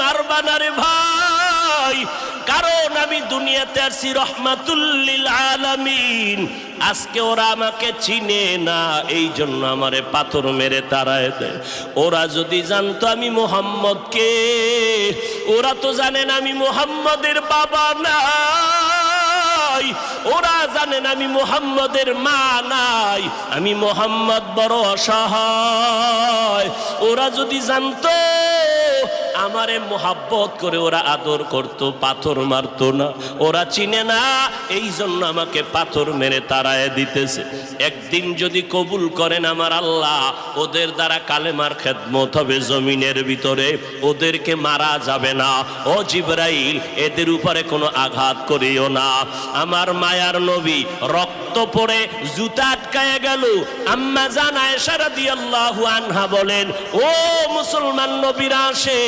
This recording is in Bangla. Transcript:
মারবা না রে ভাই, কারণ আমি দুনিয়াতে আসি রহমাতুল লিল আলামিন। আজকে ওরা আমাকে চিনে না, এই জন্য আমারে পাথর মেরে তাড়ায় দেয়। ওরা যদি জানতো আমি মুহাম্মদকে, ওরা তো জানেন আমি মুহাম্মদের বাবা নাই, ওরা জানেন আমি মুহাম্মদের মা নাই, আমি মুহাম্মদ বড় অসহায়। ওরা যদি জানতো আমারে মোহাব্বত করে ওরা আদর করত, পাথর মারতো না। ওরা চিনে না, এই জন্য আমাকে পাথর মেরে তাড়ায় দিতেছে। একদিন যদি কবুল করেন আমার আল্লাহ, ওদের দ্বারা কালেমার খেদমত হবে জমিনের ভিতরে, ওদেরকে মারা যাবে না। ও জিবরাইল, এদের উপরে কোনো আঘাত করিও না। আমার মায়ার নবী রক্ত পড়ে জুতা আটকায় গেল। আম্মা জান আয়েশা রাদিয়াল্লাহু আনহা বলেন, ও মুসলমান নবীরা আসে